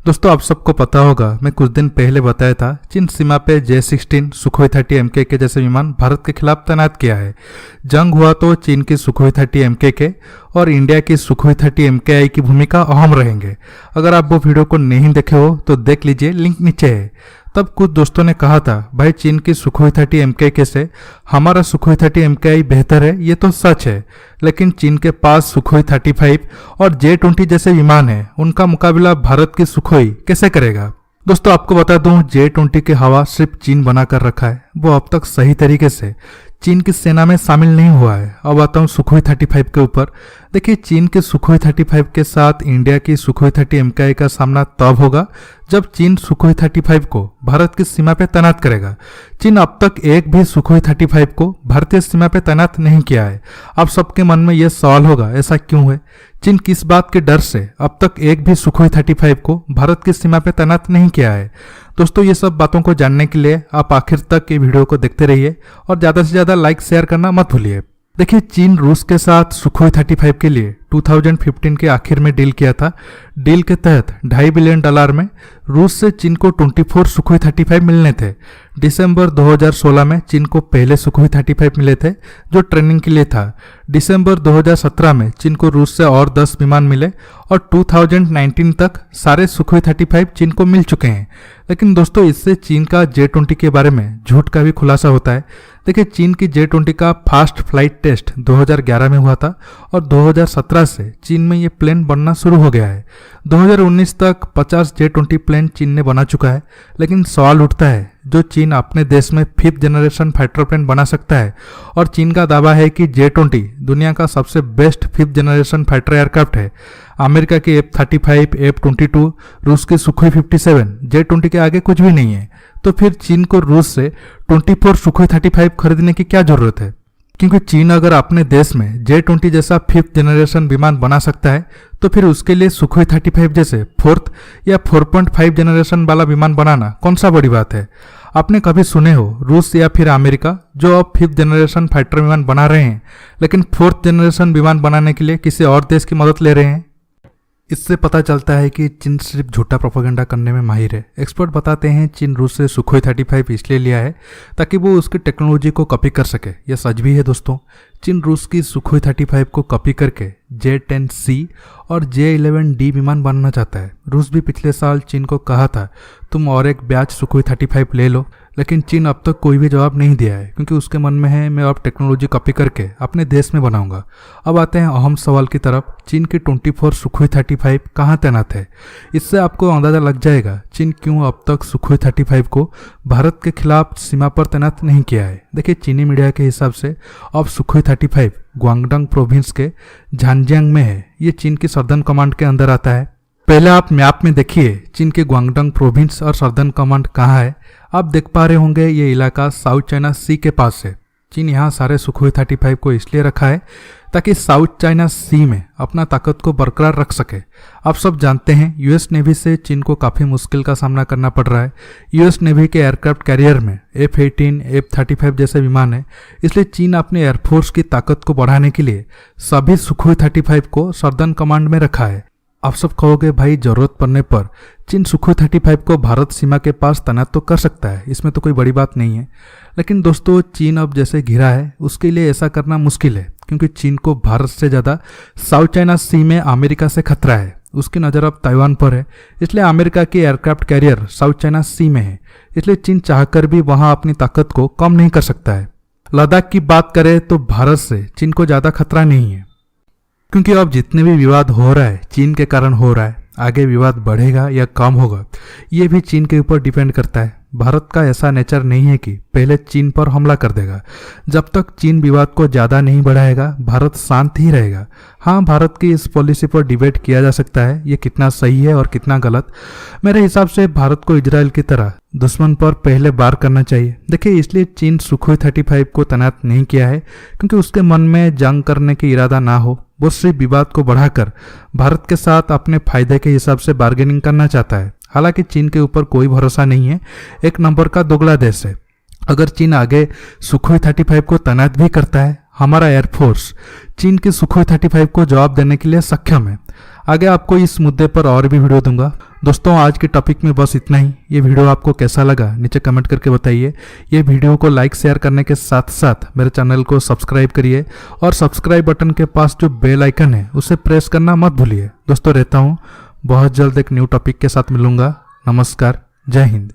दोस्तों आप सबको पता होगा, मैं कुछ दिन पहले बताया था चीन सीमा पे J-16 सुखोई 30 MK के जैसे विमान भारत के खिलाफ तैनात किया है। जंग हुआ तो चीन की सुखोई 30 MK और इंडिया की सुखोई 30 MKI की भूमिका अहम रहेंगे। अगर आप वो वीडियो को नहीं देखे हो तो देख लीजिए, लिंक नीचे है। तब कुछ दोस्तों ने कहा था भाई चीन की सुखोई 30 MK से हमारा सुखोई 30 MKI बेहतर है। ये तो सच है, लेकिन चीन के पास सुखोई 35 और J-20 जैसे विमान हैं, उनका मुकाबला भारत की सुखोई कैसे करेगा। दोस्तों आपको बता दूं, J-20 के हवा सिर्फ चीन बना कर रखा है, वो अब तक सही तरीके से चीन की सेना में शामिल नहीं हुआ है। अब आता हूँ सुखोई 35 के ऊपर। देखिए, चीन के सुखोई 35 के साथ इंडिया की सुखोई 30 MKI का सामना तब होगा जब चीन सुखोई 35 को भारत की सीमा पे तैनात करेगा। चीन अब तक एक भी सुखोई 35 को भारतीय सीमा पे तैनात नहीं किया है। अब सबके मन में यह सवाल होगा, ऐसा क्यों है? चीन किस बात के डर से अब तक एक भी सुखोई 35 को भारत की सीमा पे तैनात नहीं किया है? दोस्तों ये सब बातों को जानने के लिए आप आखिर तक ये वीडियो को देखते रहिए और ज़्यादा से ज़्यादा लाइक शेयर करना मत भूलिए। देखिए, चीन रूस के साथ सुखोई 35 के लिए 2015 के आखिर में डील किया था। डील के तहत $2.5 बिलियन में रूस से चीन को 24 सुखोई 35 मिलने थे। दिसंबर 2016 में चीन को पहले सुखोई 35 मिले थे जो ट्रेनिंग के लिए था। दिसंबर 2017 में चीन को रूस से और 10 विमान मिले और 2019 तक सारे सुखोई 35 चीन को मिल चुके हैं। लेकिन दोस्तों इससे चीन का J-20 के बारे में झूठ का भी खुलासा होता है। देखिए, चीन की J-20 का फास्ट फ्लाइट टेस्ट 2011 में हुआ था और 2017 से चीन में ये प्लेन बनना शुरू हो गया है। 2019 तक 50 J-20 प्लेन चीन ने बना चुका है। लेकिन सवाल उठता है, जो चीन अपने देश में 5th जनरेशन फाइटर प्लेन बना सकता है और चीन का दावा है कि J-20 दुनिया का सबसे best 5th generation fighter aircraft है। अमेरिका की F-35, F-22, रूस की सुखोई 57 J-20 के आगे कुछ भी नहीं है। तो फिर चीन को रूस से 24 सुखोई 35 खरीदने की क्या जरूरत है? क्योंकि चीन अगर अपने देश में J-20 जैसा 5th जनरेशन विमान बना सकता है तो फिर उसके लिए सुखोई 35 जैसे 4th या 4.5 जनरेशन वाला विमान बनाना कौन सा बड़ी बात है? आपने कभी सुने हो रूस या फिर अमेरिका जो अब 5th जनरेशन फाइटर विमान बना रहे हैं, लेकिन 4th जनरेशन विमान बनाने के लिए किसी और देश की मदद ले रहे हैं? इससे पता चलता है कि चीन सिर्फ झूठा प्रोपेगेंडा करने में माहिर है। एक्सपर्ट बताते हैं चीन रूस से सुखोई 35 इसलिए लिया है ताकि वो उसकी टेक्नोलॉजी को कॉपी कर सके। यह सच भी है दोस्तों। चीन रूस की सुखोई 35 को कॉपी करके J-10C और J-11D विमान बनाना चाहता है। रूस भी पिछले साल चीन को कहा था तुम और एक बैच सुखोई 35 ले लो, लेकिन चीन अब तक कोई भी जवाब नहीं दिया है क्योंकि उसके मन में है मैं अब टेक्नोलॉजी कॉपी करके अपने देश में बनाऊंगा। अब आते हैं अहम सवाल की तरफ, चीन की 24 सुखोई 35 कहाँ तैनात है? इससे आपको अंदाजा लग जाएगा चीन क्यों अब तक सुखोई 35 को भारत के खिलाफ सीमा पर तैनात नहीं किया है। देखिए, चीनी मीडिया के हिसाब से अब सुखोई 35 ग्वांगडंग प्रोविंस के झांजियांग में है। ये चीन की सर्दर्न कमांड के अंदर आता है। पहले आप मैप में देखिए चीन के ग्वांगडंग प्रोविंस और सर्दर्न कमांड कहाँ है। आप देख पा रहे होंगे ये इलाका साउथ चाइना सी के पास है। चीन यहाँ सारे सुखोई 35 को इसलिए रखा है ताकि साउथ चाइना सी में अपना ताकत को बरकरार रख सके। आप सब जानते हैं यूएस नेवी से चीन को काफ़ी मुश्किल का सामना करना पड़ रहा है। यूएस नेवी के एयरक्राफ्ट कैरियर में F-18, F-35 जैसे विमान है, इसलिए चीन अपने एयरफोर्स की ताकत को बढ़ाने के लिए सभी सुखोई 35 को सर्दर्न कमांड में रखा है। आप सब कहोगे भाई जरूरत पड़ने पर चीन सुखोई 35 को भारत सीमा के पास तैनात तो कर सकता है, इसमें तो कोई बड़ी बात नहीं है। लेकिन दोस्तों चीन अब जैसे घिरा है उसके लिए ऐसा करना मुश्किल है क्योंकि चीन को भारत से ज़्यादा साउथ चाइना सी में अमेरिका से खतरा है। उसकी नज़र अब ताइवान पर है, इसलिए अमेरिका की एयरक्राफ्ट कैरियर साउथ चाइना सी में है। इसलिए चीन चाहकर भी वहाँ अपनी ताकत को कम नहीं कर सकता है। लद्दाख की बात करें तो भारत से चीन को ज़्यादा खतरा नहीं है क्योंकि अब जितने भी विवाद हो रहा है चीन के कारण हो रहा है। आगे विवाद बढ़ेगा या कम होगा ये भी चीन के ऊपर डिपेंड करता है। भारत का ऐसा नेचर नहीं है कि पहले चीन पर हमला कर देगा। जब तक चीन विवाद को ज़्यादा नहीं बढ़ाएगा भारत शांत ही रहेगा। हाँ, भारत की इस पॉलिसी पर डिबेट किया जा सकता है ये कितना सही है और कितना गलत। मेरे हिसाब से भारत को इजराइल की तरह दुश्मन पर पहले वार करना चाहिए। देखिए, इसलिए चीन सुखोई 35 को तैनात नहीं किया है क्योंकि उसके मन में जंग करने की इरादा ना हो। वो सिर्फ विवाद को बढ़ाकर भारत के साथ अपने फायदे के हिसाब से बार्गेनिंग करना चाहता है। हालांकि चीन के ऊपर कोई भरोसा नहीं है, एक नंबर का दोगला देश है। अगर चीन आगे सुखोई 35 को तैनात भी करता है, हमारा एयरफोर्स चीन की सुखोई 35 को जवाब देने के लिए सक्षम है। आगे आपको इस मुद्दे पर और भी वीडियो दूंगा। दोस्तों आज के टॉपिक में बस इतना ही। ये वीडियो आपको कैसा लगा नीचे कमेंट करके बताइए। ये वीडियो को लाइक शेयर करने के साथ साथ मेरे चैनल को सब्सक्राइब करिए और सब्सक्राइब बटन के पास जो बेल आइकन है उसे प्रेस करना मत भूलिए। दोस्तों रहता हूँ, बहुत जल्द एक न्यू टॉपिक के साथ मिलूंगा। नमस्कार, जय हिंद।